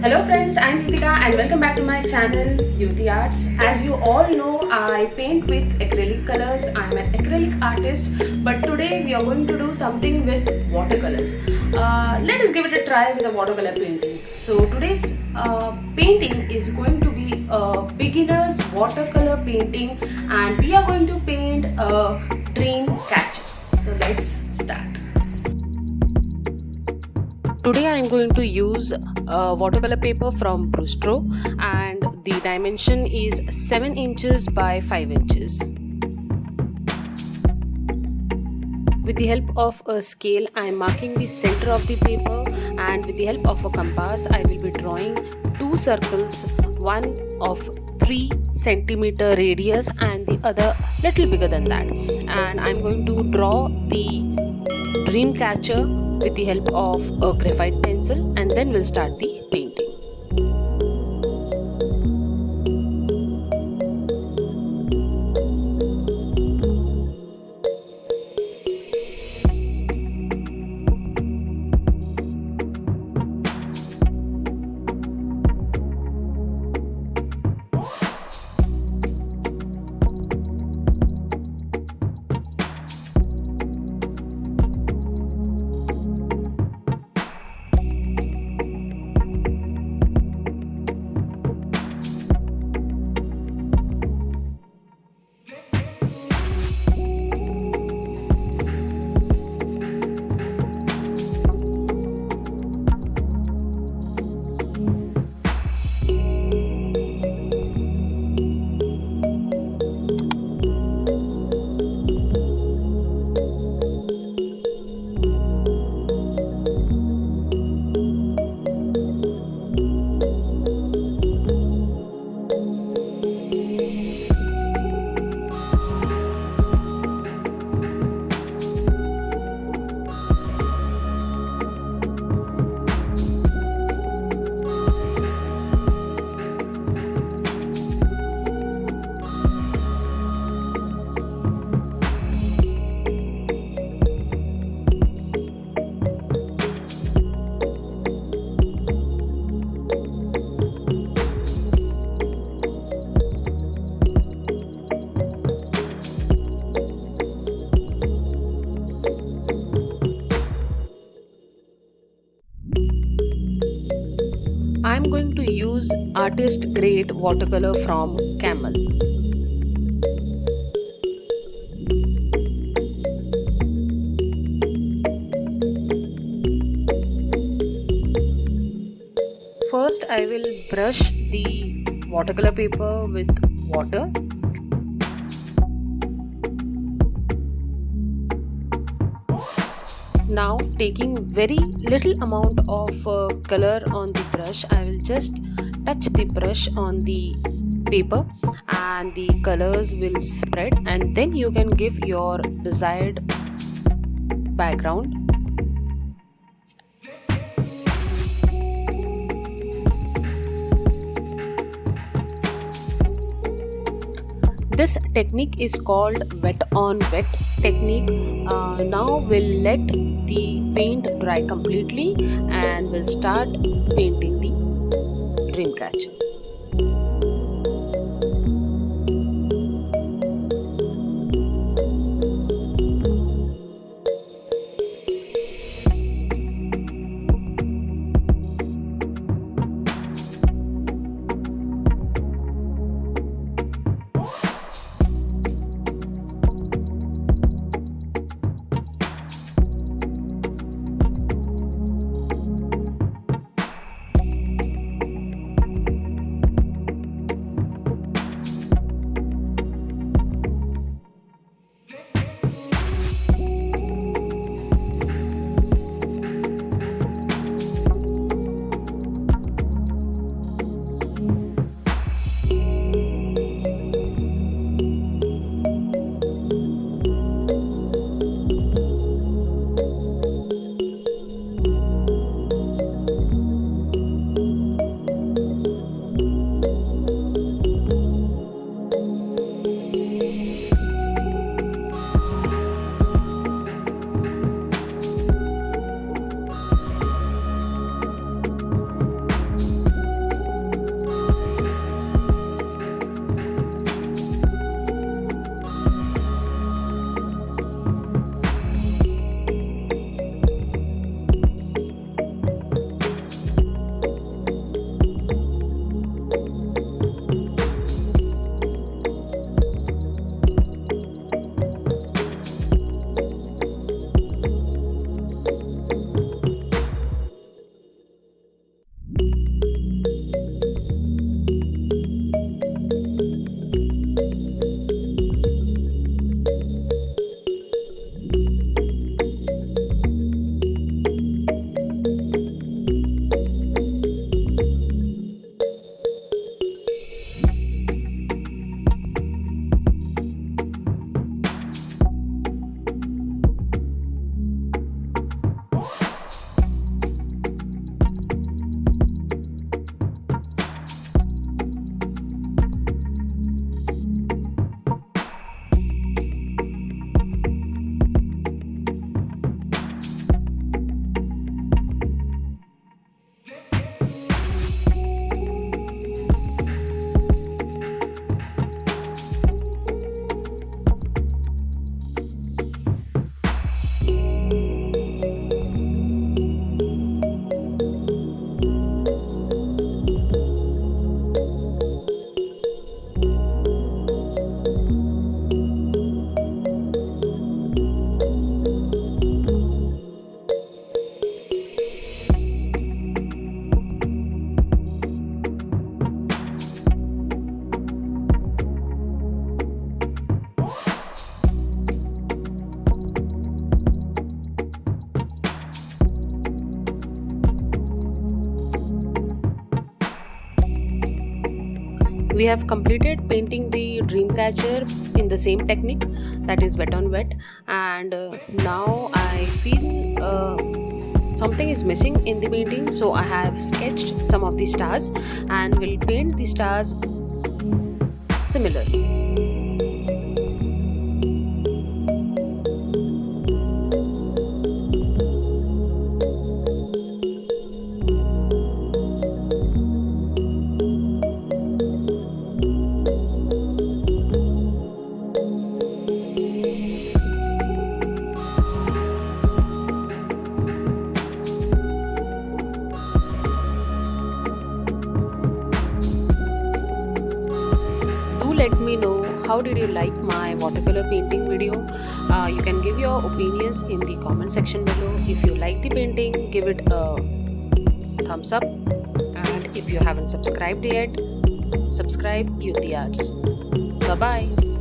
Hello friends, I'm Yuthika and welcome back to my channel yutiarts. As you all know, I paint with acrylic colors. I'm an acrylic artist, but today we are going to do something with watercolors. Let us give it a try with a watercolor painting. So today's painting is going to be a beginner's watercolor painting, and we are going to paint a dream catcher. So let's start. Today I am going to use watercolor paper from Brustro, and the dimension is 7 inches by 5 inches. With the help of a scale, I am marking the center of the paper, and with the help of a compass, I will be drawing 2 circles, one of 3 centimeter radius and the other little bigger than that. And I am going to draw the dream catcher with the help of a graphite pencil, and then we'll start the painting. I am going to use artist grade watercolor from Camel. First, I will brush the watercolor paper with water. Now, taking very little amount of color on the brush, I will just touch the brush on the paper and the colors will spread, and then you can give your desired background. This technique is called wet on wet technique. Now we'll let the paint dry completely and we'll start painting the dream catcher. We have completed painting the dream catcher in the same technique, that is wet on wet, and now I feel something is missing in the painting, so I have sketched some of the stars and will paint the stars similarly. Do let me know how did you like my watercolor painting video. You can give your opinions in the comment section below. If you like the painting, give it a thumbs up, and if you haven't subscribed yet, subscribe. Yutiarts. Bye bye.